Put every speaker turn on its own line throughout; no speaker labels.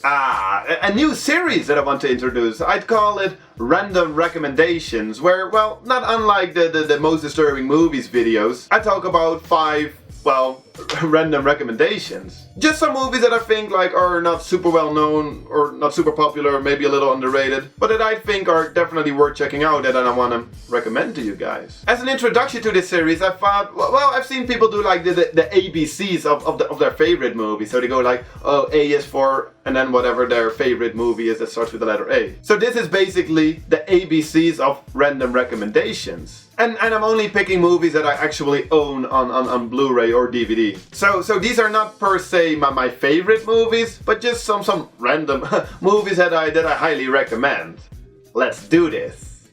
A new series that I want to introduce. I'd call it Random Recommendations, where, well, not unlike the Most Disturbing Movies videos, I talk about 5, well, random recommendations. Just some movies that I think like are not super well known or not super popular, maybe a little underrated, but that I think are definitely worth checking out and I want to recommend to you guys. As an introduction to this series, I thought, well, I've seen people do like the ABCs of their favorite movie. So they go like, oh, A is for, and then whatever their favorite movie is that starts with the letter A. So this is basically the ABCs of random recommendations. And I'm only picking movies that I actually own on Blu-ray or DVD. So these are not per se my favorite movies, but just some random movies that I highly recommend. Let's do this.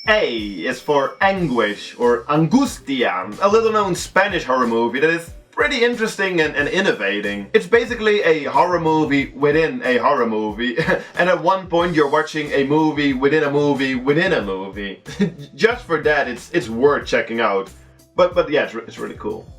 A is for Anguish or Angustia, a little known Spanish horror movie that is pretty interesting and innovating. It's basically a horror movie within a horror movie, and at one point you're watching a movie within a movie within a movie. Just for that, it's worth checking out. But yeah, it's really cool.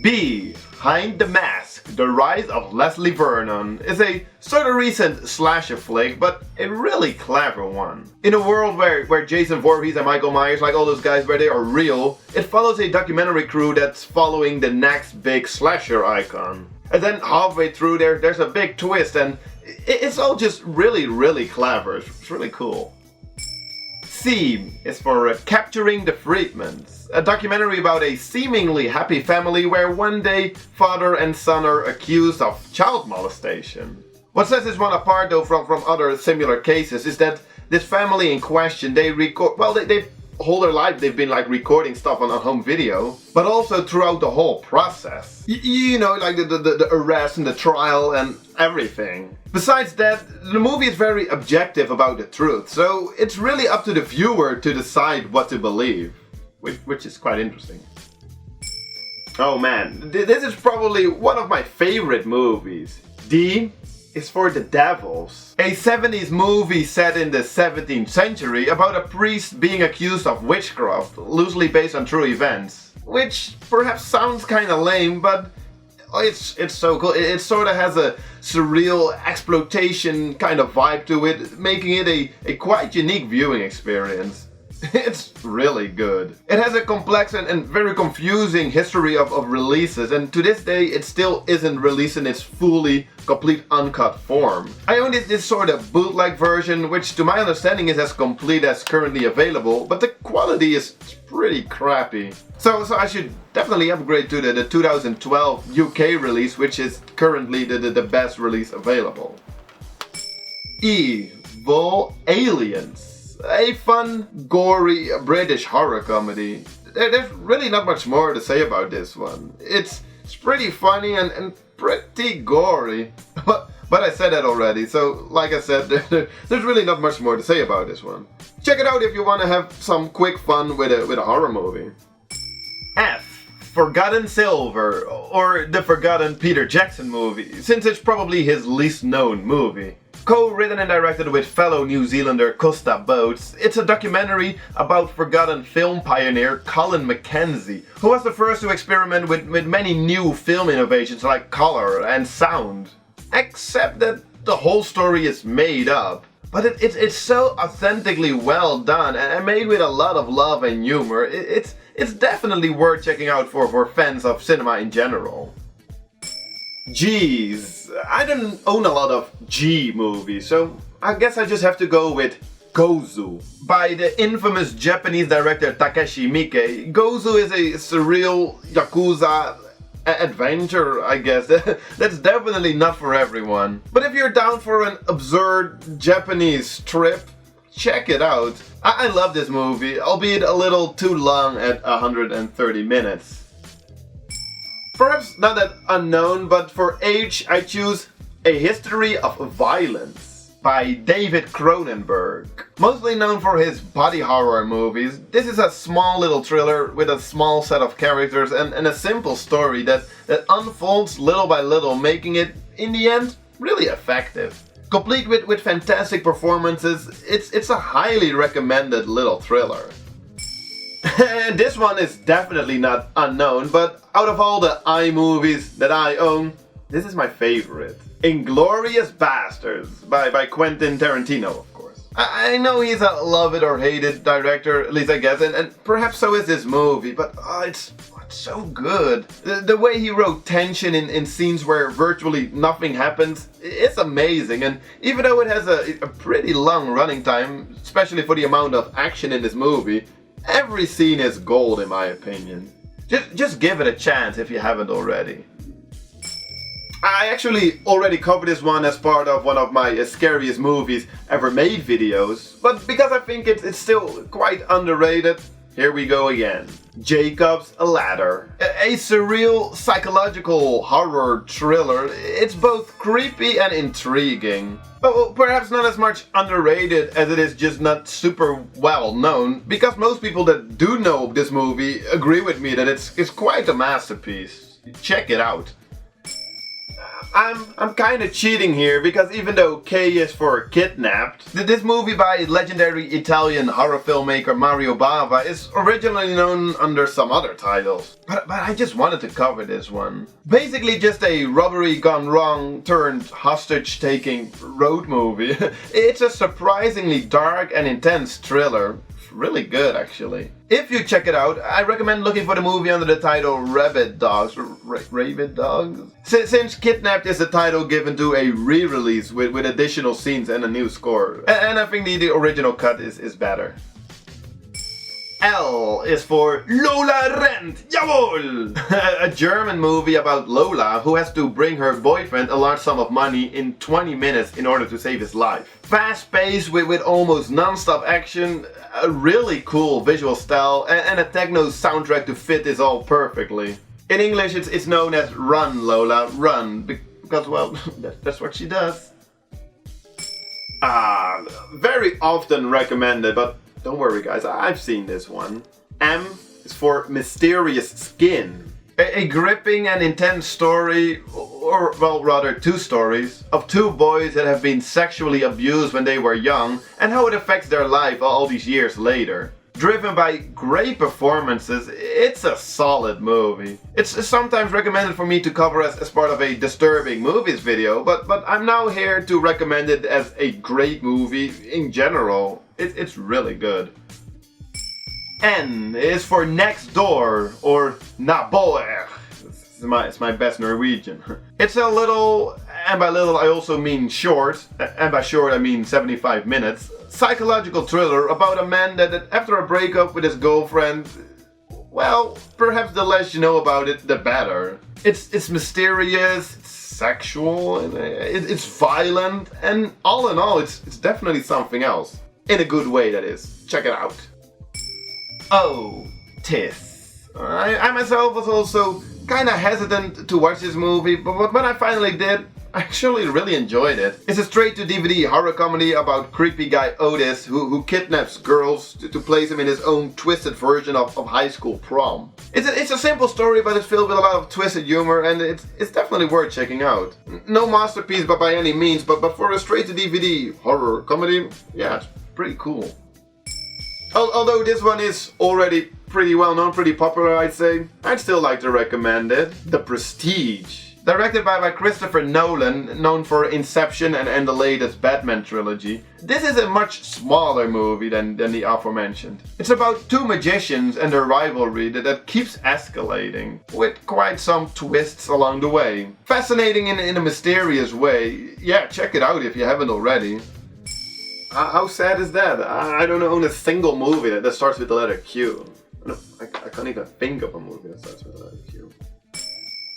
B. Behind the Mask, The Rise of Leslie Vernon is a sort of recent slasher flick, but a really clever one. In a world where Jason Voorhees and Michael Myers, like all those guys, where they are real, it follows a documentary crew that's following the next big slasher icon. And then halfway through there's a big twist, and it's all just really clever. It's really cool. C is for Capturing the Friedmans, a documentary about a seemingly happy family where one day father and son are accused of child molestation. What sets this one apart though from other similar cases is that this family in question, they record, well, they've whole their life they've been like recording stuff on a home video, but also throughout the whole process. You know, like the arrest and the trial and everything. Besides that, the movie is very objective about the truth, so it's really up to the viewer to decide what to believe, which is quite interesting. Oh man, this is probably one of my favorite movies. D is for The Devils, a 70s movie set in the 17th century about a priest being accused of witchcraft, loosely based on true events. Which perhaps sounds kinda lame, but it's so cool. It sort of has a surreal exploitation kind of vibe to it, making it a quite unique viewing experience. It's really good. It has a complex and very confusing history of releases, and to this day it still isn't released in its fully complete uncut form. I own this sort of bootleg version, which to my understanding is as complete as currently available, but the quality is pretty crappy. So I should definitely upgrade to the 2012 UK release, which is currently the best release available. Evil Aliens. A fun, gory British horror comedy. There's really not much more to say about this one. It's pretty funny and pretty gory. But I said that already, so like I said, there's really not much more to say about this one. Check it out if you want to have some quick fun with a horror movie. F. Forgotten Silver, or the Forgotten Peter Jackson movie, since it's probably his least known movie. Co-written and directed with fellow New Zealander Costa Botes, it's a documentary about forgotten film pioneer Colin Mackenzie, who was the first to experiment with many new film innovations like color and sound. Except that the whole story is made up. But it's so authentically well done and made with a lot of love and humor. It's definitely worth checking out for fans of cinema in general. G's. I don't own a lot of G movies, so I guess I just have to go with Gozu. By the infamous Japanese director Takeshi Miike, Gozu is a surreal Yakuza adventure, I guess. That's definitely not for everyone. But if you're down for an absurd Japanese trip, check it out. I love this movie, albeit a little too long at 130 minutes. Perhaps not that unknown, but for H I choose A History of Violence by David Cronenberg. Mostly known for his body horror movies, this is a small little thriller with a small set of characters and a simple story that unfolds little by little, making it, in the end, really effective. Complete with fantastic performances, it's a highly recommended little thriller. And this one is definitely not unknown, but out of all the I movies that I own, this is my favorite. Inglourious Basterds by Quentin Tarantino, of course. I know he's a love it or hate it director, at least I guess, and perhaps so is this movie, but it's so good. The way he wrote tension in scenes where virtually nothing happens, it's amazing. And even though it has a pretty long running time, especially for the amount of action in this movie, every scene is gold in my opinion. Just give it a chance if you haven't already. I actually already covered this one as part of one of my scariest movies ever made videos, but because I think it's still quite underrated, here we go again. Jacob's Ladder. A surreal psychological horror thriller. It's both creepy and intriguing. But perhaps not as much underrated as it is just not super well known, because most people that do know this movie agree with me that it's quite a masterpiece. Check it out. I'm kind of cheating here because even though K is for kidnapped, this movie by legendary Italian horror filmmaker Mario Bava is originally known under some other titles. But I just wanted to cover this one. Basically just a robbery gone wrong turned hostage taking road movie. It's a surprisingly dark and intense thriller. Really good actually. If you check it out, I recommend looking for the movie under the title Rabid Dogs. Rabid Dogs? Since Kidnapped is the title given to a re-release with additional scenes and a new score. And I think the original cut is better. L is for Lola Rennt, jawohl! A German movie about Lola who has to bring her boyfriend a large sum of money in 20 minutes in order to save his life. Fast paced with almost non-stop action, a really cool visual style and a techno soundtrack to fit this all perfectly. In English it's known as Run Lola, Run, because well, that's what she does. Very often recommended, but don't worry guys, I've seen this one. M is for Mysterious Skin. A gripping and intense story, or well rather two stories, of two boys that have been sexually abused when they were young and how it affects their life all these years later. Driven by great performances, it's a solid movie. It's sometimes recommended for me to cover as part of a disturbing movies video, but I'm now here to recommend it as a great movie in general. It's really good. N is for Next Door, or Naboer. It's my best Norwegian. It's a little, and by little I also mean short, and by short I mean 75 minutes, psychological thriller about a man that after a breakup with his girlfriend, well, perhaps the less you know about it, the better. It's mysterious, it's sexual, and it's violent, and all in all, it's definitely something else. In a good way, that is. Check it out. Otis. I myself was also kind of hesitant to watch this movie, but when I finally did, I actually really enjoyed it. It's a straight-to-DVD horror comedy about creepy guy Otis who kidnaps girls to place him in his own twisted version of high school prom. It's a simple story, but it's filled with a lot of twisted humor, and it's definitely worth checking out. No masterpiece by any means, but for a straight-to-DVD horror comedy, yeah, it's pretty cool. Although this one is already pretty well known, pretty popular I'd say, I'd still like to recommend it. The Prestige. Directed by Christopher Nolan, known for Inception and the latest Batman trilogy. This is a much smaller movie than the aforementioned. It's about two magicians and their rivalry that keeps escalating, with quite some twists along the way. Fascinating in a mysterious way. Yeah, check it out if you haven't already. How sad is that? I don't own a single movie that starts with the letter Q. I can't even think of a movie that starts with the letter Q.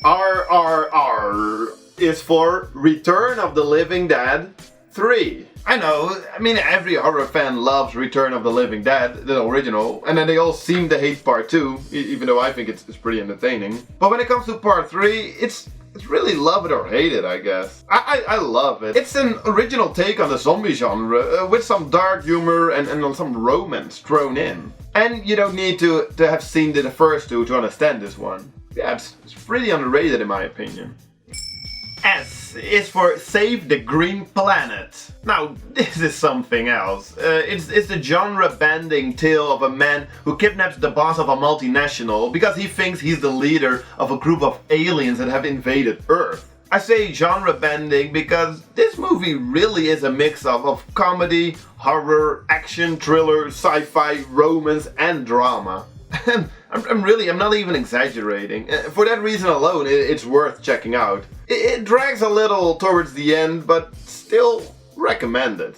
RRR is for Return of the Living Dead 3. I know, I mean every horror fan loves Return of the Living Dead, the original, and then they all seem to hate part 2, even though I think it's pretty entertaining. But when it comes to part 3, it's really love it or hate it, I guess. I love it. It's an original take on the zombie genre, with some dark humor and some romance thrown in. And you don't need to have seen the first two to understand this one. Yeah, it's pretty underrated in my opinion. S is for Save the Green Planet. Now, this is something else. It's the genre-bending tale of a man who kidnaps the boss of a multinational because he thinks he's the leader of a group of aliens that have invaded Earth. I say genre bending because this movie really is a mix of comedy, horror, action, thriller, sci-fi, romance and drama. And I'm not even exaggerating. For that reason alone, it's worth checking out. It drags a little towards the end, but still recommended.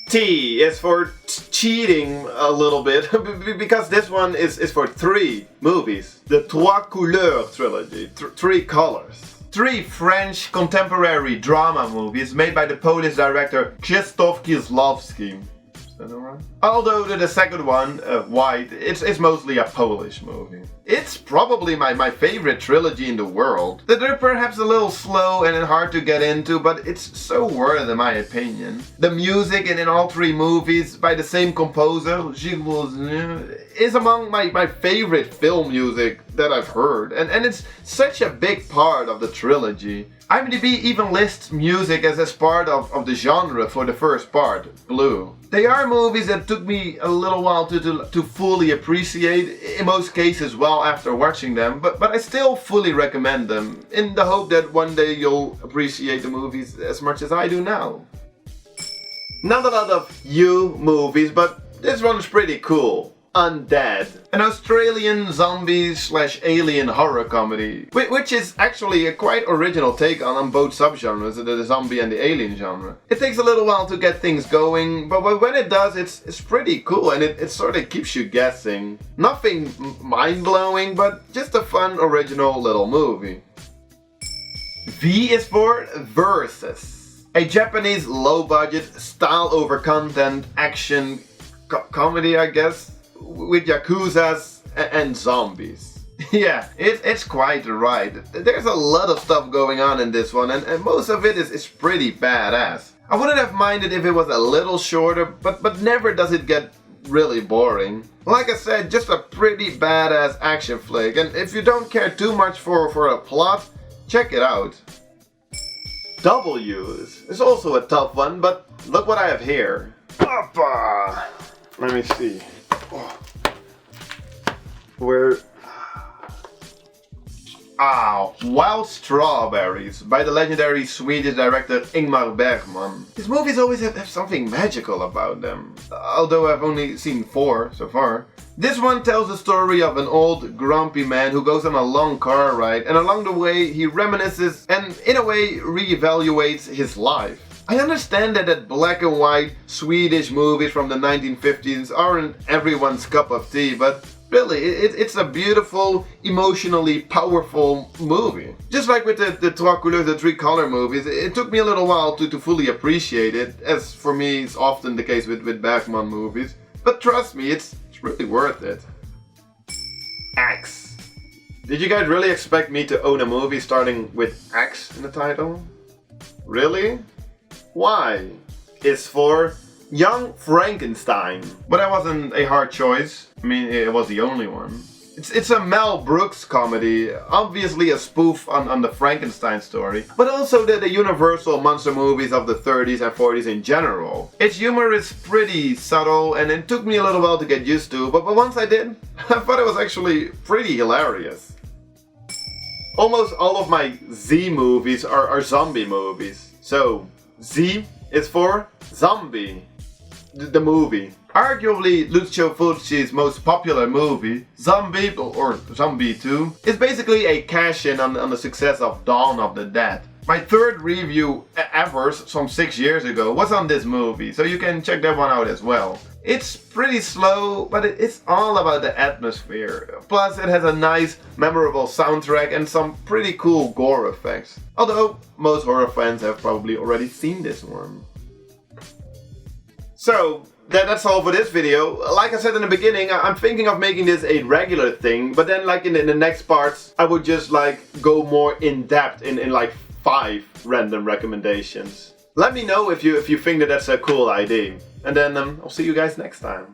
T is for cheating a little bit, because this one is for 3 movies. The Trois Couleurs trilogy, 3 colors. 3 French contemporary drama movies made by the Polish director Krzysztof Kieslowski. Is that alright? Although the second one, White, it's mostly a Polish movie. It's probably my favorite trilogy in the world. They're perhaps a little slow and hard to get into, but it's so worth it in my opinion. The music in all 3 movies by the same composer, is among my favorite film music that I've heard, and it's such a big part of the trilogy. IMDb even lists music as part of the genre for the first part, Blue. They are movies that took me a little while to fully appreciate, in most cases well after watching them, but I still fully recommend them, in the hope that one day you'll appreciate the movies as much as I do now. Not a lot of you movies, but this one's pretty cool. Undead, an Australian zombie/alien horror comedy, which is actually a quite original take on both subgenres, the zombie and the alien genre. It takes a little while to get things going, but when it does, it's pretty cool, and it sort of keeps you guessing. Nothing mind-blowing, but just a fun original little movie. V is for Versus, a Japanese low-budget, style-over-content action comedy, I guess, with yakuzas and zombies. Yeah, it's quite right. There's a lot of stuff going on in this one, and most of it is pretty badass. I wouldn't have minded if it was a little shorter, but never does it get really boring. Like I said, just a pretty badass action flick, and if you don't care too much for a plot, check it out. W's is also a tough one, but look what I have here. Oppa! Let me see. Where? Wild Strawberries by the legendary Swedish director Ingmar Bergman. His movies always have something magical about them, although I've only seen 4 so far. This one tells the story of an old, grumpy man who goes on a long car ride, and along the way he reminisces and, in a way, re-evaluates his life. I understand that black and white Swedish movies from the 1950s aren't everyone's cup of tea, but really, it's a beautiful, emotionally powerful movie. Just like with the Trois Couleurs, the 3 color movies, it took me a little while to fully appreciate it, as for me it's often the case with Bergman movies. But trust me, it's really worth it. X. Did you guys really expect me to own a movie starting with X in the title? Really? Why? It's for Young Frankenstein. But that wasn't a hard choice. I mean, it was the only one. It's a Mel Brooks comedy, obviously a spoof on the Frankenstein story, but also the universal monster movies of the 30s and 40s in general. Its humor is pretty subtle, and it took me a little while to get used to, but once I did, I thought it was actually pretty hilarious. Almost all of my Z movies are zombie movies. So, Z is for Zombie, the movie. Arguably Lucio Fulci's most popular movie, Zombie, or Zombie 2, is basically a cash-in on the success of Dawn of the Dead. My 3rd review ever, some 6 years ago, was on this movie, so you can check that one out as well. It's pretty slow, but it's all about the atmosphere. Plus, it has a nice, memorable soundtrack and some pretty cool gore effects. Although, most horror fans have probably already seen this one. So, that's all for this video. Like I said in the beginning, I'm thinking of making this a regular thing, but then like in the next parts, I would just like go more in depth in like 5 random recommendations. Let me know if you think that's a cool idea. And then I'll see you guys next time.